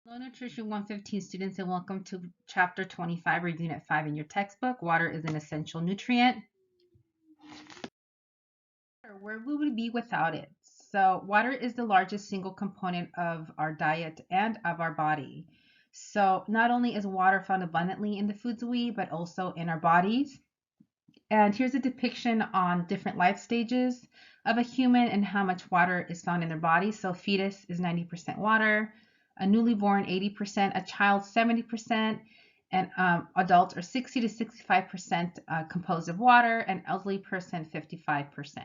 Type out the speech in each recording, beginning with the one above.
Hello, Nutrition 115 students, and welcome to Chapter 25 or Unit 5 in your textbook. Water is an essential nutrient. Where would we be without it? So, water is the largest single component of our diet and of our body. So, not only is water found abundantly in the foods we eat, but also in our bodies. And here's a depiction on different life stages of a human and how much water is found in their body. So fetus is 90% water, a newly born 80%, a child 70%, and adults are 60 to 65% composed of water, and elderly person 55%.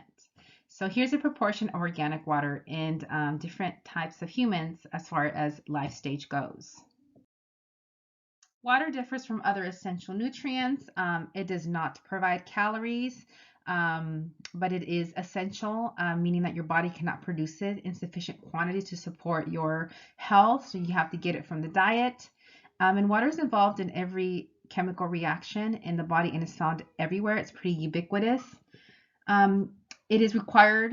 So here's a proportion of organic water in different types of humans as far as life stage goes. Water differs from other essential nutrients. It does not provide calories, but it is essential, meaning that your body cannot produce it in sufficient quantity to support your health. So you have to get it from the diet. And water is involved in every chemical reaction in the body and is found everywhere. It's pretty ubiquitous. Um, it is required.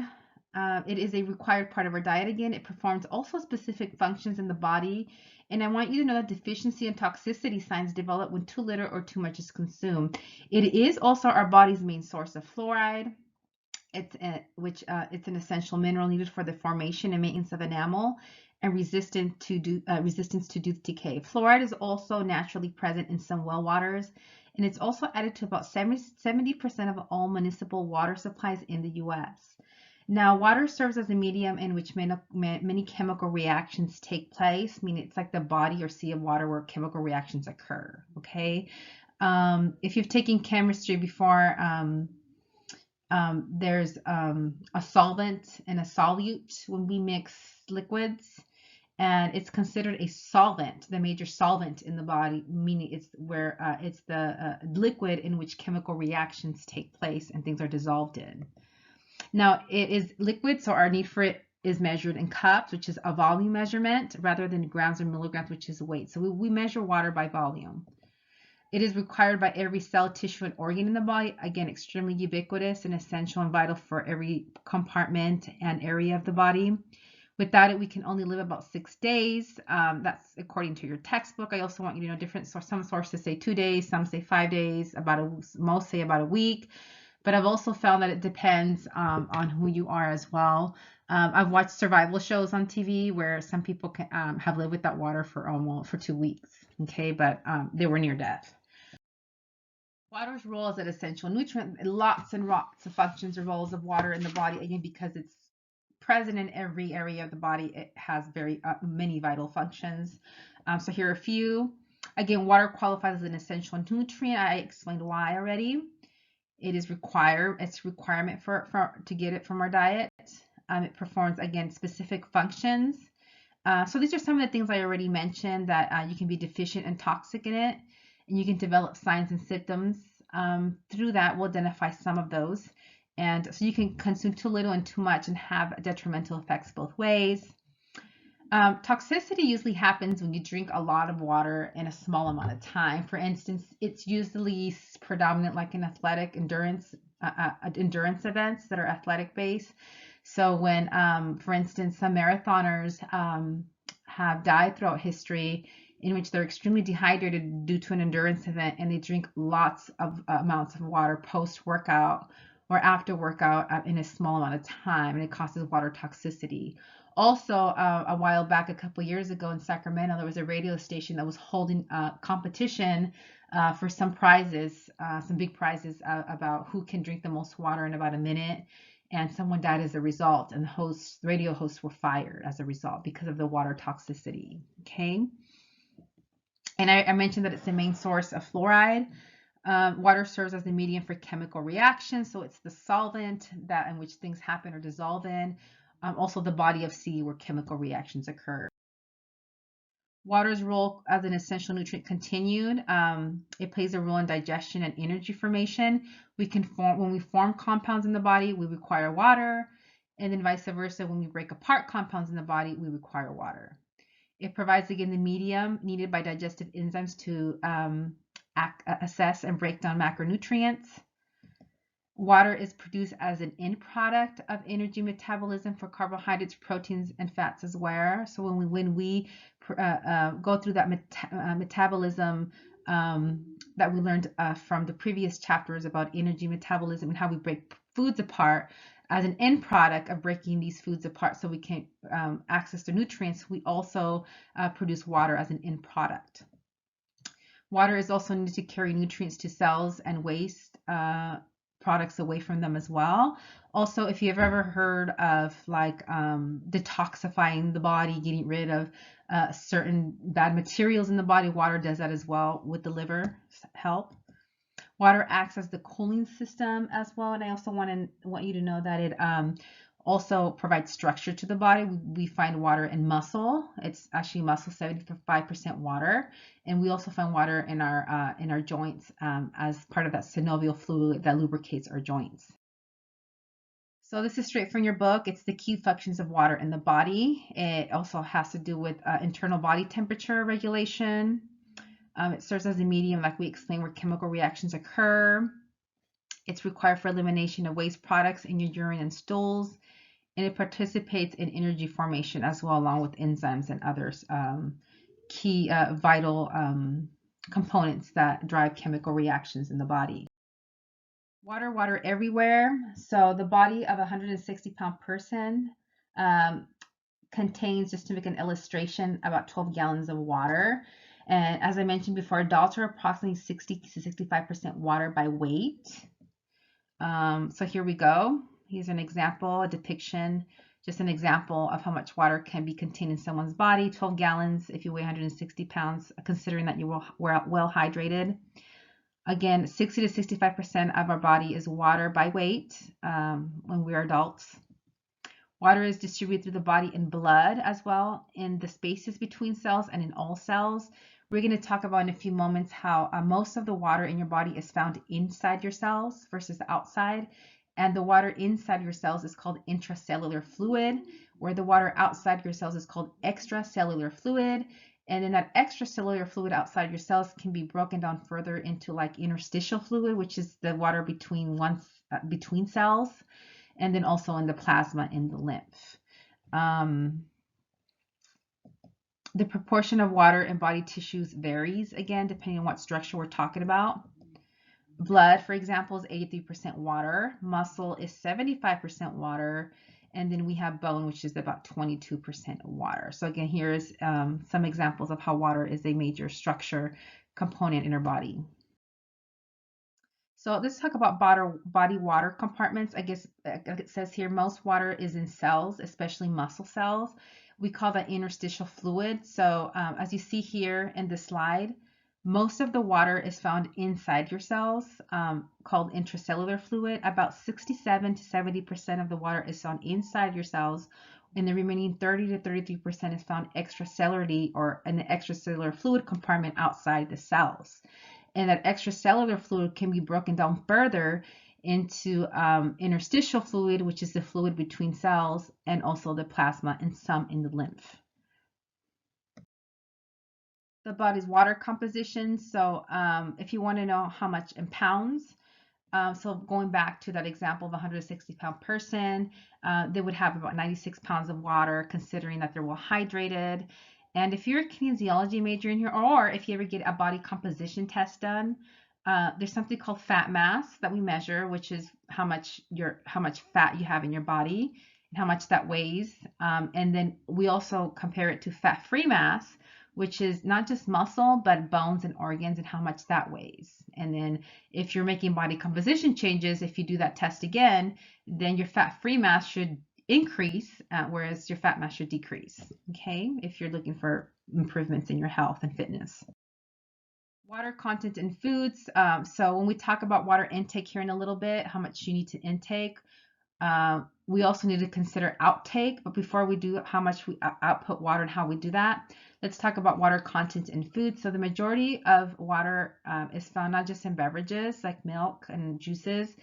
It is a required part of our diet again. It performs also specific functions in the body. And I want you to know that deficiency and toxicity signs develop when too little or too much is consumed. It is also our body's main source of fluoride. It's an essential mineral needed for the formation and maintenance of enamel and resistance to tooth decay. Fluoride is also naturally present in some well waters, and it's also added to about 70% of all municipal water supplies in the U.S. Now, water serves as a medium in which many chemical reactions take place, meaning it's like the body or sea of water where chemical reactions occur, okay? If you've taken chemistry before, there's a solvent and a solute when we mix liquids, and it's considered a solvent, the major solvent in the body, meaning it's where it's the liquid in which chemical reactions take place and things are dissolved in. Now, it is liquid, so our need for it is measured in cups, which is a volume measurement, rather than grams or milligrams, which is weight. So we measure water by volume. It is required by every cell, tissue, and organ in the body. Again, extremely ubiquitous and essential and vital for every compartment and area of the body. Without it, we can only live about 6 days. That's according to your textbook. I also want you to know different sources. Some sources say 2 days, some say 5 days, most say about a week. But I've also found that it depends on who you are as well. I've watched survival shows on TV where some people have lived without water for 2 weeks. Okay, but they were near death. Water's role as an essential nutrient, lots and lots of functions or roles of water in the body, again, because it's present in every area of the body, it has very many vital functions. So here are a few. Again, water qualifies as an essential nutrient. I explained why already. It is required. It's a requirement to get it from our diet. It performs, again, specific functions. So these are some of the things I already mentioned that you can be deficient and toxic in it, and you can develop signs and symptoms. Through that, we'll identify some of those. And so you can consume too little and too much and have detrimental effects both ways. Toxicity usually happens when you drink a lot of water in a small amount of time. For instance, it's usually predominant like in athletic endurance events that are athletic based. So when, for instance, some marathoners have died throughout history in which they're extremely dehydrated due to an endurance event, and they drink lots of amounts of water post-workout or after workout in a small amount of time, and it causes water toxicity. Also, a while back, a couple years ago in Sacramento, there was a radio station that was holding a competition for some prizes, some big prizes about who can drink the most water in about a minute. And someone died as a result, and the radio hosts were fired as a result because of the water toxicity. Okay. And I mentioned that it's the main source of fluoride. Water serves as the medium for chemical reactions, so it's the solvent that in which things happen or dissolve in. Also, the body of sea where chemical reactions occur. Water's role as an essential nutrient continued. It plays a role in digestion and energy formation. When we form compounds in the body, we require water, and then vice versa. When we break apart compounds in the body, we require water. It provides, again, the medium needed by digestive enzymes to assess and break down macronutrients. Water is produced as an end product of energy metabolism for carbohydrates, proteins, and fats as well. So when we go through that metabolism that we learned from the previous chapters about energy metabolism and how we break foods apart. As an end product of breaking these foods apart so we can access the nutrients, we also produce water as an end product. Water is also needed to carry nutrients to cells and waste products away from them as well. Also, if you've ever heard of like detoxifying the body, getting rid of certain bad materials in the body, water does that as well with the liver help. Water acts as the cooling system as well, and I also want you to know that it also provides structure to the body. We find water in muscle. It's actually muscle 75% water, and we also find water in our joints as part of that synovial fluid that lubricates our joints. So this is straight from your book. It's the key functions of water in the body. It also has to do with internal body temperature regulation. It serves as a medium, like we explained, where chemical reactions occur. It's required for elimination of waste products in your urine and stools, and it participates in energy formation as well, along with enzymes and others key vital components that drive chemical reactions in the body. Water everywhere. So the body of a 160-pound person contains, just to make an illustration, about 12 gallons of water. And as I mentioned before, adults are approximately 60 to 65% water by weight. So here we go. Here's an example, a depiction, just an example of how much water can be contained in someone's body. 12 gallons if you weigh 160 pounds, considering that you're well hydrated. Again, 60 to 65% of our body is water by weight when we are adults. Water is distributed through the body in blood as well, in the spaces between cells and in all cells. We're going to talk about in a few moments how most of the water in your body is found inside your cells versus outside. And the water inside your cells is called intracellular fluid, where the water outside your cells is called extracellular fluid. And then that extracellular fluid outside your cells can be broken down further into like interstitial fluid, which is the water between cells, and then also in the plasma and the lymph. The proportion of water in body tissues varies, again, depending on what structure we're talking about. Blood, for example, is 83% water. Muscle is 75% water. And then we have bone, which is about 22% water. So again, here's some examples of how water is a major structure component in our body. So let's talk about body water compartments. I guess it says here most water is in cells, especially muscle cells. We call that interstitial fluid. So as you see here in the slide, most of the water is found inside your cells, called intracellular fluid. About 67 to 70% of the water is found inside your cells, and the remaining 30 to 33% is found extracellularly or in the extracellular fluid compartment outside the cells. And that extracellular fluid can be broken down further into interstitial fluid, which is the fluid between cells, and also the plasma and some in the lymph. The body's water composition. So if you want to know how much in pounds, so going back to that example of a 160-pound person, they would have about 96 pounds of water, considering that they're well hydrated. And if you're a kinesiology major in here, or if you ever get a body composition test done, there's something called fat mass that we measure, which is how much fat you have in your body and how much that weighs. And then we also compare it to fat-free mass, which is not just muscle, but bones and organs and how much that weighs. And then if you're making body composition changes, if you do that test again, then your fat-free mass should increase, whereas your fat mass should decrease, okay, if you're looking for improvements in your health and fitness. Water content in foods. So when we talk about water intake here in a little bit, how much you need to intake, we also need to consider outtake. But before we do how much we output water and how we do that, let's talk about water content in food. So the majority of water is found not just in beverages like milk and juices,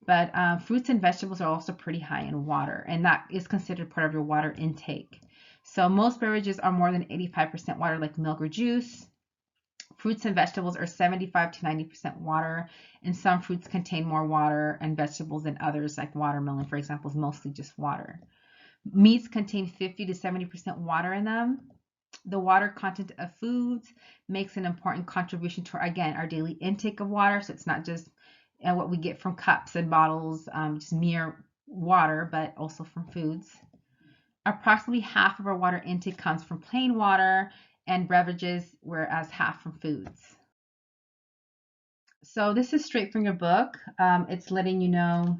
but fruits and vegetables are also pretty high in water, and that is considered part of your water intake. So most beverages are more than 85% water, like milk or juice. Fruits and vegetables are 75 to 90% water, and some fruits contain more water and vegetables than others, like watermelon, for example, is mostly just water. Meats contain 50 to 70% water in them. The water content of foods makes an important contribution to, again, our daily intake of water. So it's not just what we get from cups and bottles, just mere water, but also from foods. Approximately half of our water intake comes from plain water and beverages, whereas half from foods. So this is straight from your book. It's letting you know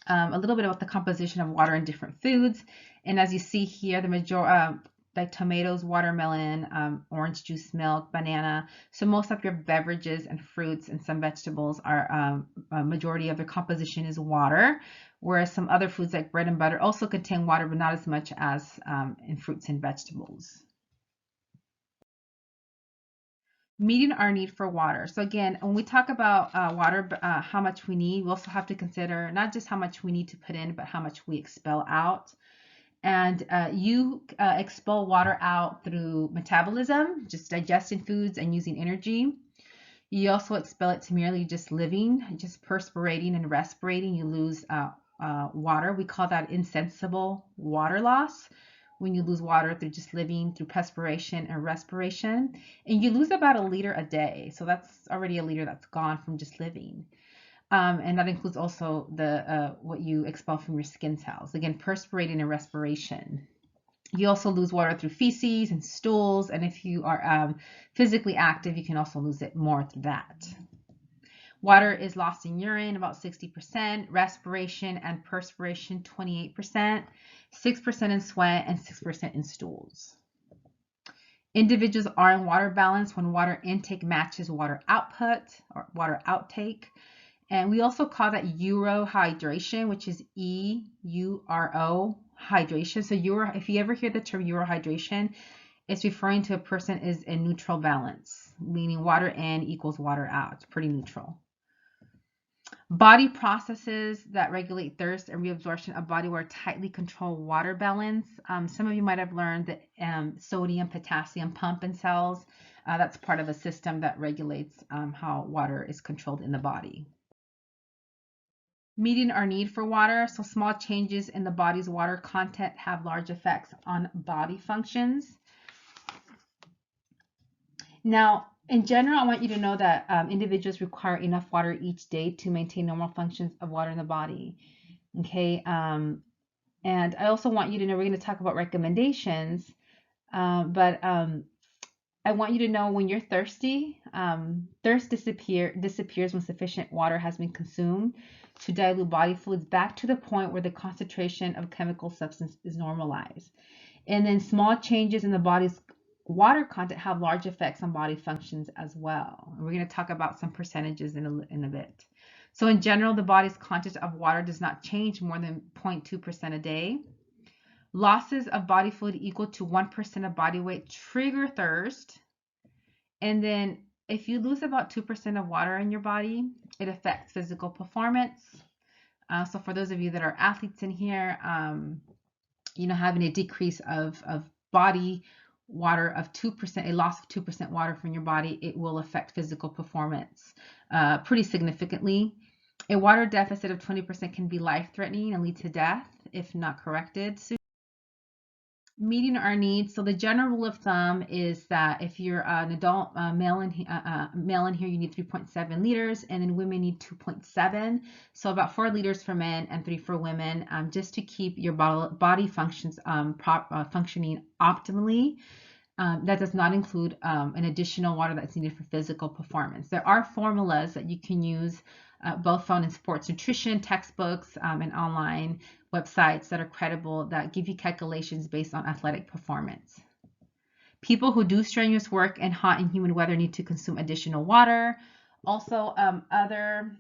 a little bit about the composition of water in different foods. And as you see here, the majority, like tomatoes, watermelon, orange juice, milk, banana. So most of your beverages and fruits and some vegetables are a majority of their composition is water, whereas some other foods like bread and butter also contain water, but not as much as in fruits and vegetables. Meeting our need for water. So again, when we talk about water, how much we need, we also have to consider not just how much we need to put in, but how much we expel out. And you expel water out through metabolism, just digesting foods and using energy. You also expel it to merely just living, just perspirating and respirating. You lose water. We call that insensible water loss. When you lose water through just living, through perspiration and respiration. And you lose about 1 liter a day. So that's already 1 liter that's gone from just living. And that includes also the what you expel from your skin cells. Again, perspirating and respiration. You also lose water through feces and stools. And if you are physically active, you can also lose it more through that. Water is lost in urine, about 60%, respiration and perspiration, 28%, 6% in sweat, and 6% in stools. Individuals are in water balance when water intake matches water output or water outtake. And we also call that eurohydration, which is E-U-R-O hydration. So if you ever hear the term eurohydration, it's referring to a person is in neutral balance, meaning water in equals water out. It's pretty neutral. Body processes that regulate thirst and reabsorption of body water tightly control water balance. Some of you might have learned that sodium, potassium pump in cells. That's part of a system that regulates how water is controlled in the body. Meeting our need for water. So small changes in the body's water content have large effects on body functions. Now, in general, I want you to know that individuals require enough water each day to maintain normal functions of water in the body. Okay, and I also want you to know we're going to talk about recommendations, but I want you to know when you're thirsty, thirst disappears when sufficient water has been consumed to dilute body fluids back to the point where the concentration of chemical substance is normalized. And then small changes in the body's water content have large effects on body functions as well. And we're going to talk about some percentages in a bit. So in general, the body's content of water does not change more than 0.2% a day. Losses of body fluid equal to 1% of body weight trigger thirst. And then if you lose about 2% of water in your body, it affects physical performance. So for those of you that are athletes in here, having a decrease of body water of 2%, a loss of 2% water from your body, it will affect physical performance pretty significantly. A water deficit of 20% can be life-threatening and lead to death if not corrected soon. Meeting our needs. So the general rule of thumb is that if you're an adult male in here, you need 3.7 liters, and then women need 2.7. So about 4 liters for men and 3 for women, just to keep your body functions functioning optimally. That does not include an additional water that's needed for physical performance. There are formulas that you can use, both found in sports nutrition textbooks and online websites that are credible, that give you calculations based on athletic performance. People who do strenuous work in hot and humid weather need to consume additional water. Also, other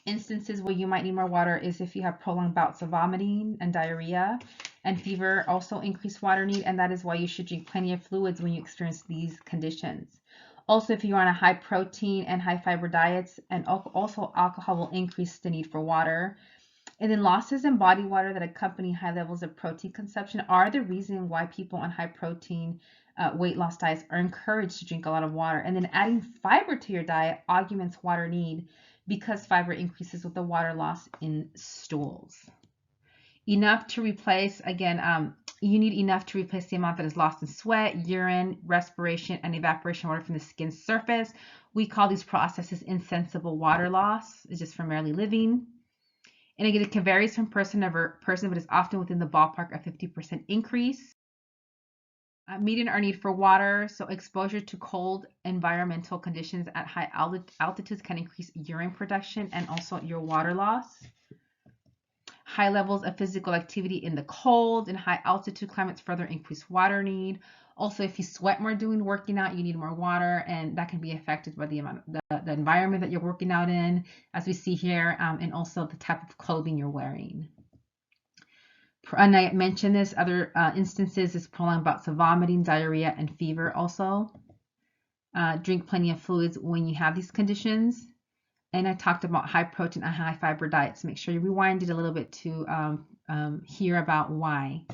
instances where you might need more water is if you have prolonged bouts of vomiting and diarrhea, and fever also increase water need, and that is why you should drink plenty of fluids when you experience these conditions. Also, if you're on a high protein and high fiber diets, and also alcohol will increase the need for water. And then losses in body water that accompany high levels of protein consumption are the reason why people on high protein weight loss diets are encouraged to drink a lot of water. And then adding fiber to your diet augments water need because fiber increases with the water loss in stools. Enough to replace, again, You need enough to replace the amount that is lost in sweat, urine, respiration, and evaporation water from the skin's surface. We call these processes insensible water loss. It's just from merely living. And again, it can vary from person to person, but is often within the ballpark of 50% increase. Meeting our need for water, so exposure to cold environmental conditions at high altitudes can increase urine production and also your water loss. High levels of physical activity in the cold and high altitude climates further increase water need. Also, if you sweat more doing working out, you need more water, and that can be affected by the amount of the environment that you're working out in, as we see here, and also the type of clothing you're wearing. And I mentioned this, other instances is prolonged bouts of vomiting, diarrhea, and fever also. Drink plenty of fluids when you have these conditions. And I talked about high protein and high fiber diets. Make sure you rewind it a little bit to hear about why.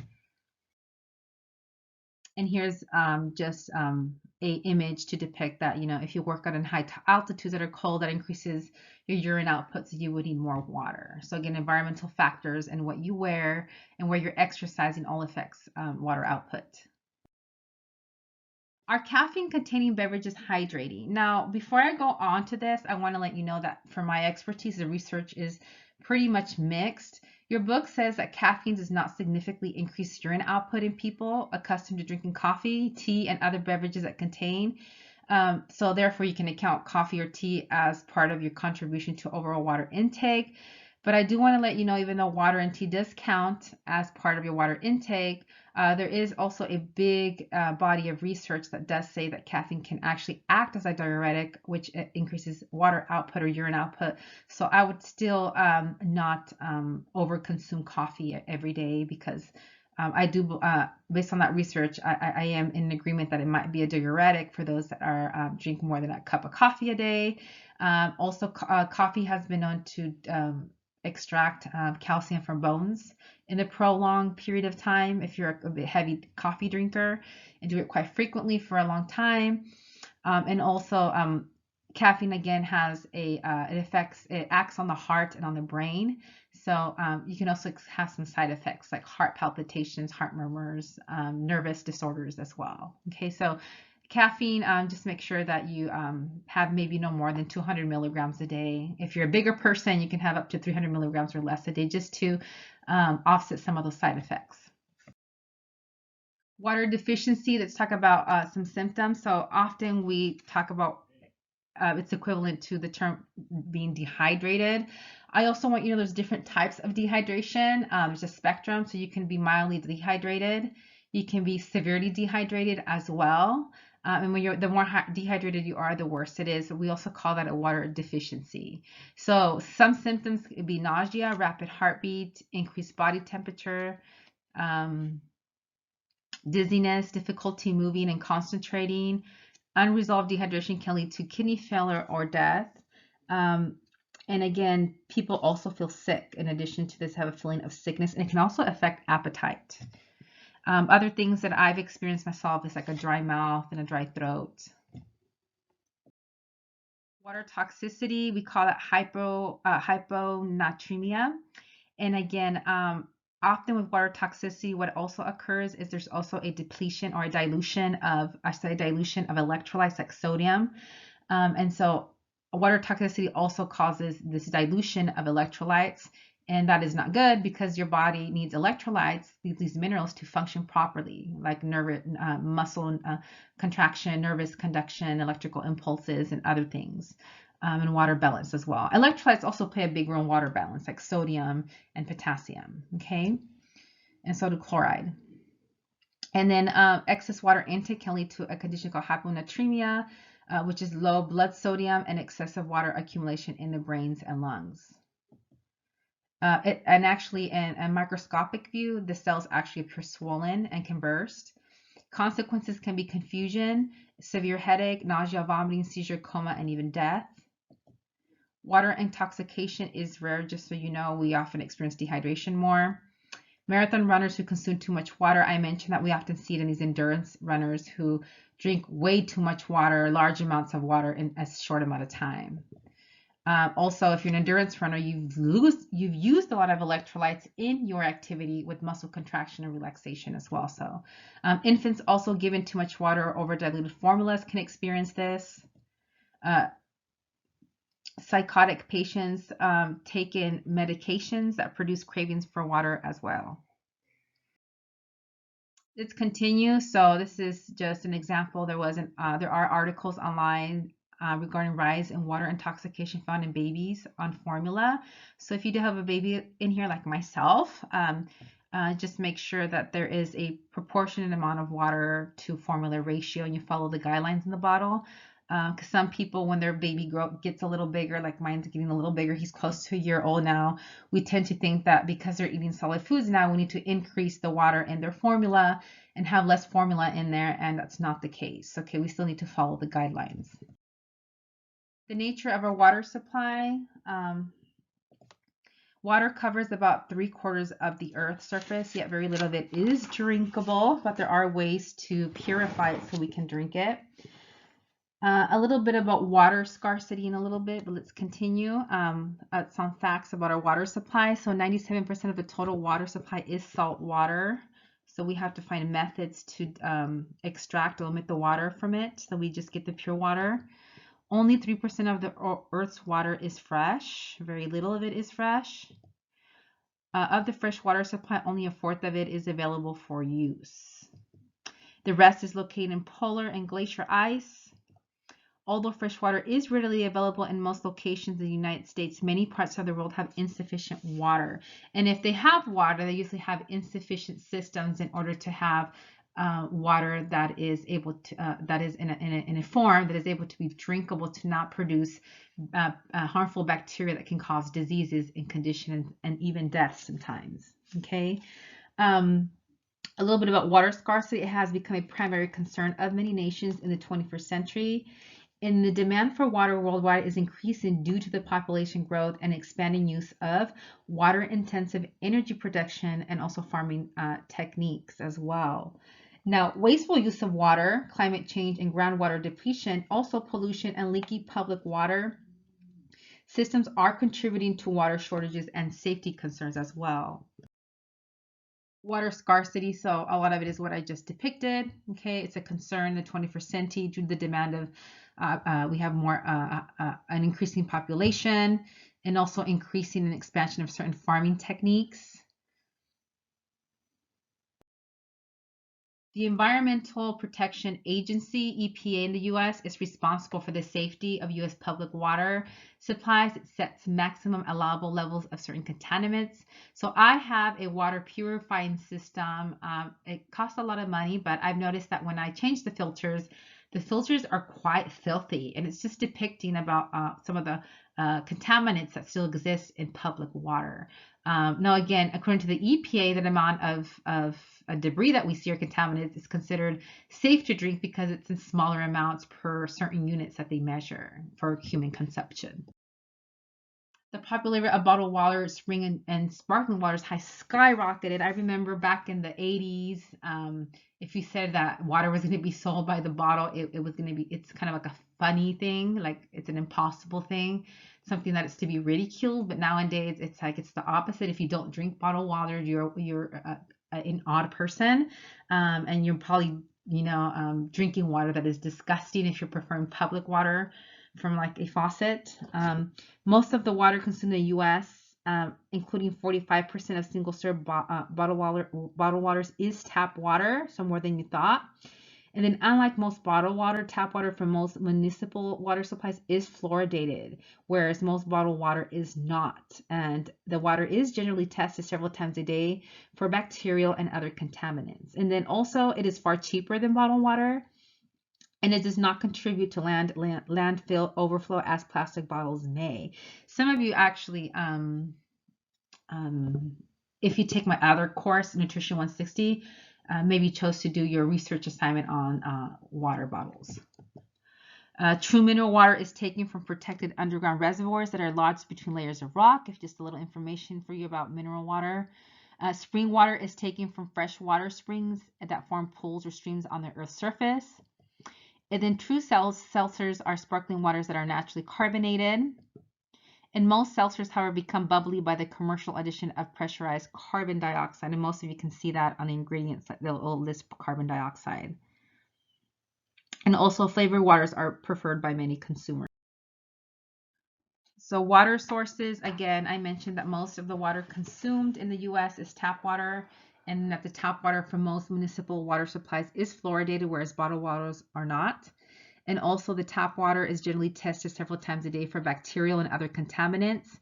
And here's just a image to depict that, if you work out in high altitudes that are cold, that increases your urine output, so you would need more water. So again, environmental factors and what you wear and where you're exercising all affects water output. Are caffeine-containing beverages hydrating? Now, before I go on to this, I want to let you know that for my expertise, the research is pretty much mixed. Your book says that caffeine does not significantly increase urine output in people accustomed to drinking coffee, tea, and other beverages that contain. So therefore, you can account coffee or tea as part of your contribution to overall water intake. But I do want to let you know, even though water and tea does count as part of your water intake, there is also a big body of research that does say that caffeine can actually act as a diuretic, which increases water output or urine output. So I would still not overconsume coffee every day, because I do, based on that research, I am in agreement that it might be a diuretic for those that are drink more than a cup of coffee a day. Also, coffee has been known to extract calcium from bones in a prolonged period of time if you're a heavy coffee drinker and do it quite frequently for a long time. And also caffeine again has it acts on the heart and on the brain. So you can also have some side effects like heart palpitations, heart murmurs, nervous disorders as well. Okay, so caffeine, just make sure that you have maybe no more than 200 milligrams a day. If you're a bigger person, you can have up to 300 milligrams or less a day, just to offset some of those side effects. Water deficiency, let's talk about some symptoms. So often we talk about it's equivalent to the term being dehydrated. I also want you to know there's different types of dehydration. There's a spectrum, so you can be mildly dehydrated. You can be severely dehydrated as well. And the more dehydrated you are, the worse it is. We also call that a water deficiency. So some symptoms could be nausea, rapid heartbeat, increased body temperature, dizziness, difficulty moving and concentrating. Unresolved dehydration can lead to kidney failure or death. And again, people also feel sick. In addition to this, have a feeling of sickness, and it can also affect appetite. Other things that I've experienced myself is like a dry mouth and a dry throat. Water toxicity, we call it hyponatremia. And again, often with water toxicity, what also occurs is there's also a depletion or a dilution of electrolytes like sodium. And so water toxicity also causes this dilution of electrolytes, and that is not good because your body needs electrolytes, these minerals, to function properly, like muscle contraction, nervous conduction, electrical impulses, and other things. And water balance as well. Electrolytes also play a big role in water balance, like sodium and potassium, okay? And so do chloride. And then excess water intake can lead to a condition called hyponatremia, which is low blood sodium and excessive water accumulation in the brains and lungs. And actually, in a microscopic view, the cells actually appear swollen and can burst. Consequences can be confusion, severe headache, nausea, vomiting, seizure, coma, and even death. Water intoxication is rare, just so you know. We often experience dehydration more. Marathon runners who consume too much water, I mentioned that we often see it in these endurance runners who drink way too much water, large amounts of water in a short amount of time. Also, if you're an endurance runner, you've used a lot of electrolytes in your activity with muscle contraction and relaxation as well. So, infants also given too much water or over diluted formulas can experience this. Uh, Psychotic patients taking medications that produce cravings for water as well. Let's continue. So this is just an example. There are articles online regarding rise in water intoxication found in babies on formula. So if you do have a baby in here like myself, just make sure that there is a proportionate amount of water to formula ratio and you follow the guidelines in the bottle. Because some people, when their baby gets a little bigger, like mine's getting a little bigger, he's close to a year old now, we tend to think that because they're eating solid foods now, we need to increase the water in their formula and have less formula in there, and that's not the case. Okay, we still need to follow the guidelines. The nature of our water supply. Water covers about 3/4 of the Earth's surface, yet very little of it is drinkable, but there are ways to purify it so we can drink it. A little bit about water scarcity in a little bit, but let's continue. Some facts about our water supply. So 97% of the total water supply is salt water. So we have to find methods to extract or omit the water from it. So we just get the pure water. Only 3% of the Earth's water is fresh. Very little of it is fresh. Of the fresh water supply, only 1/4 of it is available for use. The rest is located in polar and glacier ice. Although fresh water is readily available in most locations in the United States, many parts of the world have insufficient water. And if they have water, they usually have insufficient systems in order to have water that is able to that is in a form that is able to be drinkable, to not produce harmful bacteria that can cause diseases and conditions and even death sometimes. Okay. A little bit about water scarcity. It has become a primary concern of many nations in the 21st century. And the demand for water worldwide is increasing due to the population growth and expanding use of water-intensive energy production and also farming techniques as well. Now, wasteful use of water, climate change, and groundwater depletion, also pollution and leaky public water systems are contributing to water shortages and safety concerns as well. Water scarcity, so a lot of it is what I just depicted. Okay, it's a concern in the 21st century due to the demand of we have more an increasing population and also increasing and expansion of certain farming techniques. The Environmental Protection Agency, EPA in the US, is responsible for the safety of US public water supplies. It sets maximum allowable levels of certain contaminants. So I have a water purifying system. It costs a lot of money, but I've noticed that when I change the filters are quite filthy, and it's just depicting about some of the contaminants that still exist in public water. Now, again, according to the EPA, the amount of debris that we see or contaminants is considered safe to drink because it's in smaller amounts per certain units that they measure for human consumption. The popularity of bottled water, spring and sparkling waters has skyrocketed. I remember back in the 80s, if you said that water was going to be sold by the bottle, it was going to be, it's kind of like a funny thing, like it's an impossible thing, something that is to be ridiculed. But nowadays, it's like it's the opposite. If you don't drink bottled water, you're an odd person, and you're probably drinking water that is disgusting if you're preferring public water from like a faucet. Most of the water consumed in the U.S., including 45% of single-serve bottled waters, is tap water, so more than you thought. And then, unlike most bottled water, tap water from most municipal water supplies is fluoridated, whereas most bottled water is not. And the water is generally tested several times a day for bacterial and other contaminants. And then also, it is far cheaper than bottled water, and it does not contribute to landfill overflow as plastic bottles may. Some of you actually, if you take my other course, Nutrition 160, maybe chose to do your research assignment on water bottles. True mineral water is taken from protected underground reservoirs that are lodged between layers of rock. If just a little information for you about mineral water. Spring water is taken from freshwater springs that form pools or streams on the Earth's surface. And then true seltzers are sparkling waters that are naturally carbonated. And most seltzers, however, become bubbly by the commercial addition of pressurized carbon dioxide. And most of you can see that on the ingredients, they'll list carbon dioxide. And also flavored waters are preferred by many consumers. So water sources, again, I mentioned that most of the water consumed in the US is tap water, and that the tap water from most municipal water supplies is fluoridated, whereas bottled waters are not. And also the tap water is generally tested several times a day for bacterial and other contaminants.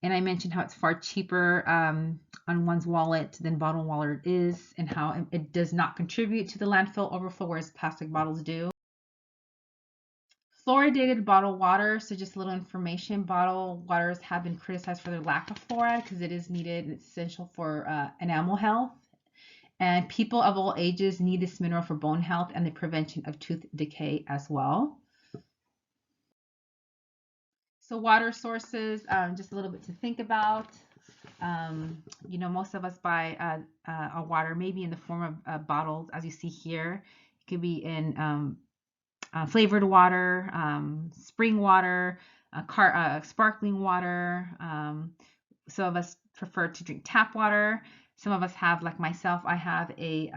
And I mentioned how it's far cheaper on one's wallet than bottled water is, and how it does not contribute to the landfill overflow, whereas plastic bottles do. Fluoridated bottled water, so just a little information, bottled waters have been criticized for their lack of fluoride because it is needed and it's essential for enamel health. And people of all ages need this mineral for bone health and the prevention of tooth decay as well. So water sources, just a little bit to think about. You know, most of us buy our water maybe in the form of bottles, as you see here. It could be in flavored water, spring water, sparkling water. Some of us prefer to drink tap water. Some of us have, like myself, I have a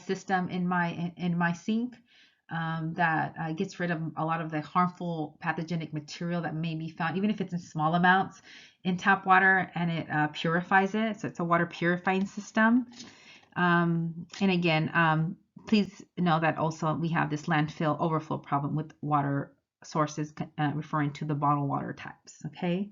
system in my sink that gets rid of a lot of the harmful pathogenic material that may be found, even if it's in small amounts, in tap water, and it purifies it. So it's a water purifying system. And again, please know that also we have this landfill overflow problem with water sources, referring to the bottled water types. Okay.